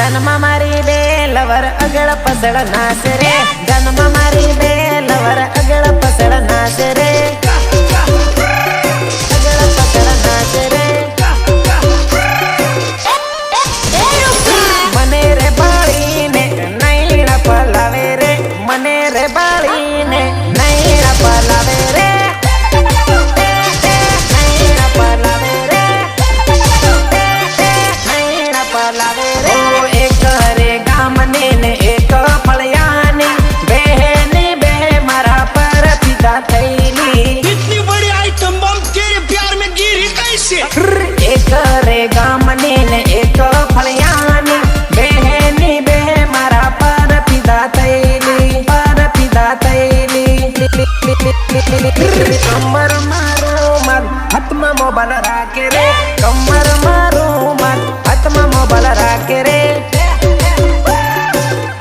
जन्म मारी बेलवर अगड़ पसड़ नाच रे जन्म मारी बेलवर अगड़ पसड़ नाच रे अगड़ पसड़ नाच रे मने रे बाड़ी ने नैण पलावे रे मने रे बाड़ी ने नैण पलावे रे नैण पलावे रे नैण पलावे रे एक रे गामने ने एक फळयानी बहनी बे मारा पर पिता थैली इतनी बड़ी आइटम बम तेरे प्यार में गिरी कैसे एक रे गामने ने एक फळयानी बहनी बे मारा पर पिता थैली कमर मारो मत हाथ में मोबाइल राखे रे कमर मारो मत हाथ में मोबाइल राखे रे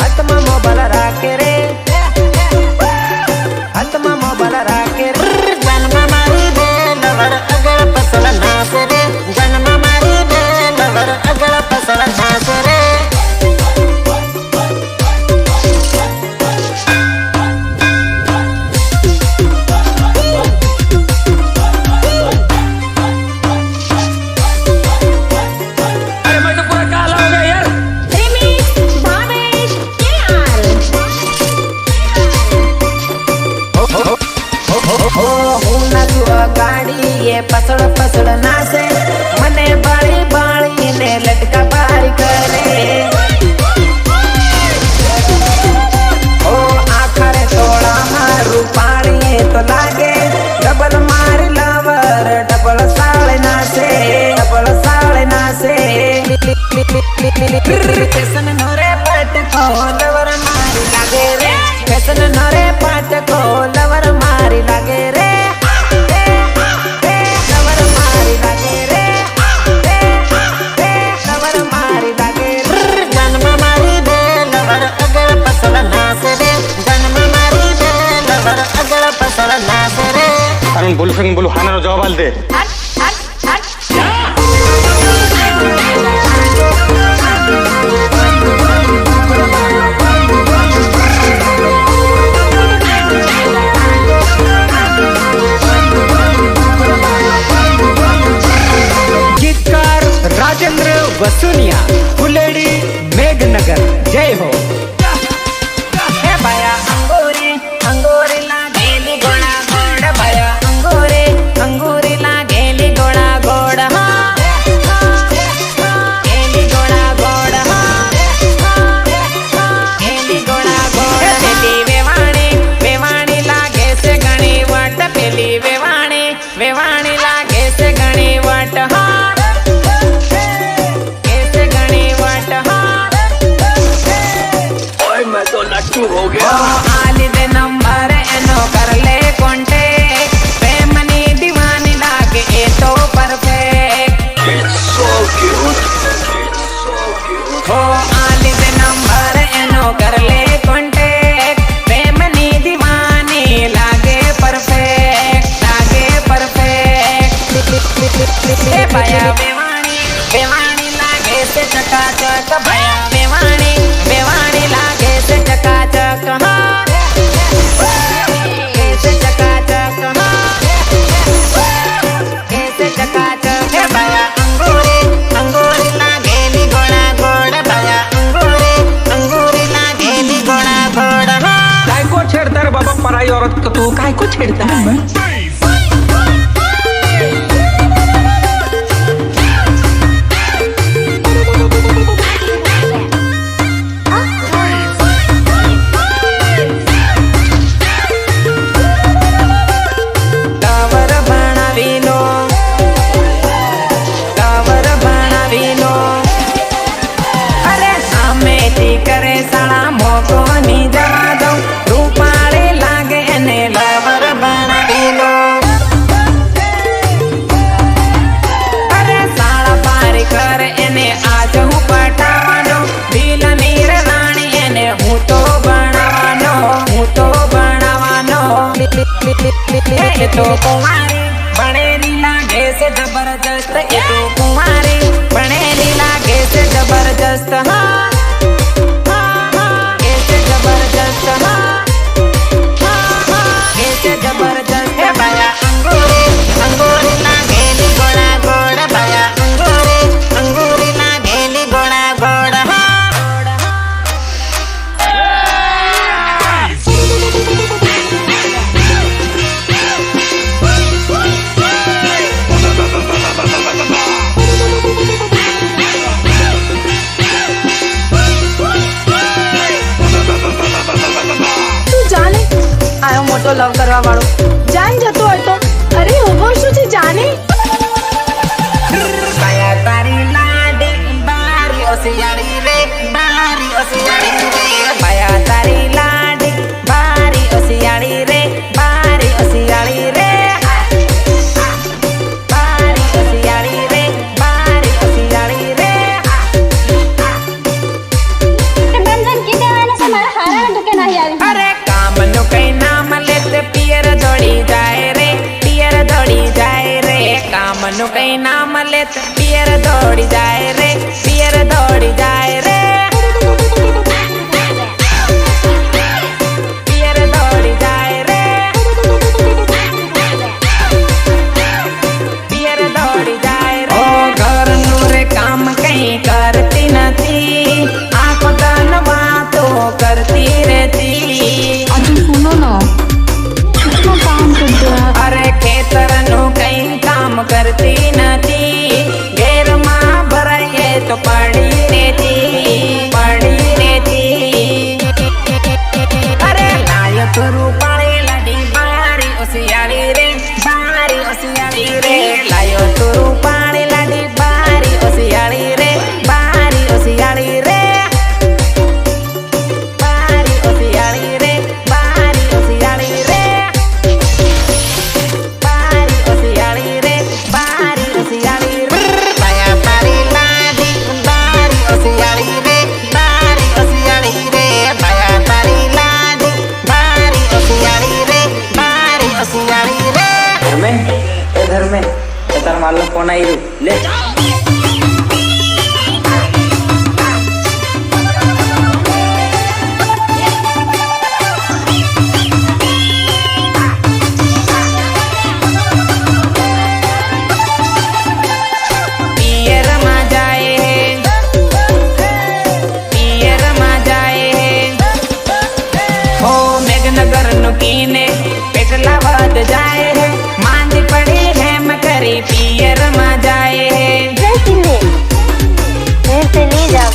हाथ में मोबाइल राखे रे हाथ में मोबाइल राखे रे जन्म मारी बेलवर अगड़ पसड़ नाच रे जन्म मारी बेलवर अगड़ पसड़ नाच रे गाड़ी ये पसड़ पसड़ नाचे मने बाड़ी बाड़ी ने लटका पार करे ओ आखरे तोड़ा मारू पानी तो लागे डबल मारी लवर डबल साले नाचे कैसन नोरे पट को लवर मारी लागे रे कैसन नोरे पट को लवर मारी लागे रे কারণ বলু ফেং বলু হানারও জবাব দে गीतकार राजेंद्र वसुनिया फुलेड़ी मेघनगर जय हो हे भया अंगूरी अंगूरी लागेली गोड़ा गोड़ भया अंगूरी अंगूरी लागेली गोड़ा गोड़ गेली गोड़ा गोड़ गेली गोड़ा गोड़ पेली वेवाणी वेवाणी लागे से घणी वट पेली वेवाणी वेवाणी लागे से घणी वट कैसे घणी वट ओए मैं तो लट्टू हो गया आली दे नंबर एनो कर ले कॉन्टेक्ट प्रेमनी दीवानी लागे ए तो परफेक्ट It's so cute हो आली दे नंबर एनो कर ले कॉन्टेक्ट प्रेमनी दीवानी लागे परफेक्ट हे भया बेवाणी बेवाणी लागे से चकाचक भया बेवाणी बेवाणी लागे से चकाचक कैसे चकाचक कैसे चकाचक हे भया अंगूरी अंगूरी लागेली गोड़ा गोड़ भया अंगूरी अंगूरी लागेली गोड़ा गोड़ काय को छेड़ता रे बाबा पराई औरत को तू काय को छेड़ता है પેલો લવ કરવા વાળો જાન જતો હોય તો અરે ઉભો શું છે જાને બાયા તારી લાડી બારી ઓસિયાળી રે બારી ઓસિયાળી રે બાયા તારી લાડી બારી ઓસિયાળી રે બારી ઓસિયાળી રે બારી ઓસિયાળી રે બારી ઓસિયાળી રે બંધન કીધે આને છે મારા હારા તો કે નહીં આવી અરે કામનું કઈ નામ લેત પિયર દોડી જાય રે પિયર દોડી જાય રે કામનું કઈ નામ લેત પિયર દોડી જાય રે પિયર દોડી જાય રે પિયર દોડી જાય રે પિયર દોડી જાય રે ઓ ઘરનું રે કામ કઈ કરતી નથી આંખો તન વાતો કરતી રહેતી अजी सुनो ना कितना काम करते हैं અરે ખેતરનું કઈ કામ કરતી નથી ઘેરમાં ભરાઈએ તો પડી રહેતી અરે લાયો તુરું પાડે લાડી બારી ઓસિયાળી રે બારી ઓસિયાળી રે લાયો તુરું પાડે લાડી બારી ઓસિયાળી રે બારી ઓસિયાળી રે બારી ઓસિયાળી રે બારી ઓસિયાળી રે બારી ઓસિયાળી રે બારી ઓસિયાળી રે બાયા તારી લાડી બારી ઓસિયાળી રે બારી ઓસિયાળી રે બાયા તારી લાડી બારી ઓસિયાળી રે બારી ઓસિયાળી રે ધર્મે એ ધર્મે એ તાર મારલો ફોન આવી રહ્યું લે પિયરમાં જાય હો મેઘનગરનું કીને પેટલા વધ જાય હે માંદી પડી હેમ કરી પિયરમાં જાય હે કિન્ને મેં તે લઈ જાવ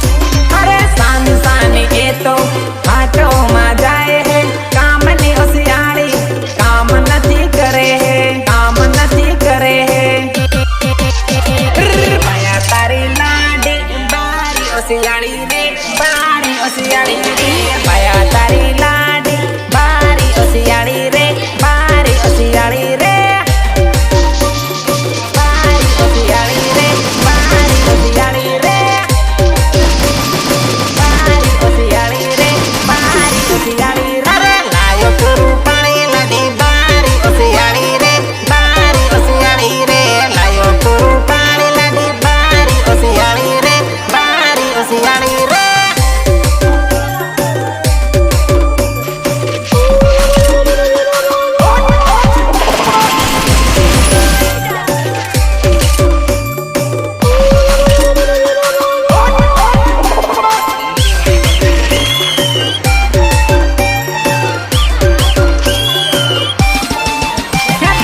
અરે સાન સાન એ તો હાથોમાં જાય હે કામની હોશિયારી કામ નથી કરે હે કામ નથી કરે હે માયા તારી લાડી બારી હોશિયારી રે બારી હોશિયારી રે માયા તારી લાડી બારી હોશિયારી રે બારી હોશિયારી રે બારી હોશિયારી રે બારી હોશિયારી રે બારી હોશિયારી રે બારી હોશિયારી રે અરે લાયો તુરું પાણી લાડી બારી હોશિયારી રે બારી હોશિયારી રે લાયો તુરું પાણી લાડી બારી હોશિયારી રે બારી હોશિયારી રે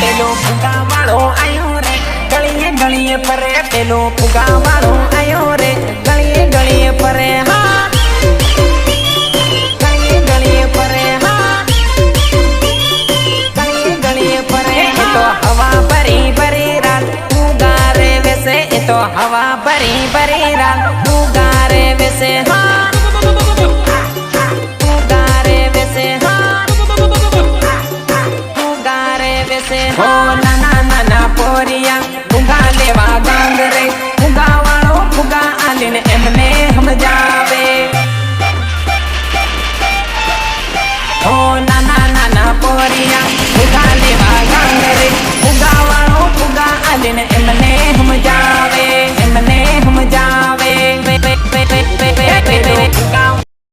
પેલો ફુગાવાળો આયો રે ગળીએ ગળીએ ફરે પેલો ફુગાવાળો આયો રે ગળીએ ગળીએ ફરે હા ગળીએ ગળીએ ફરે હા ગળીએ ગળીએ ફરે એ તો હવા ભરી ભરી રાત ફુગારે વેસે એ તો હવા ભરી ભરી રાત ફુગારે વેસે હા ફુગારે વેસે હા ફુગારે વેસે હો નાના નાના પોરિયા ફુગા લેવા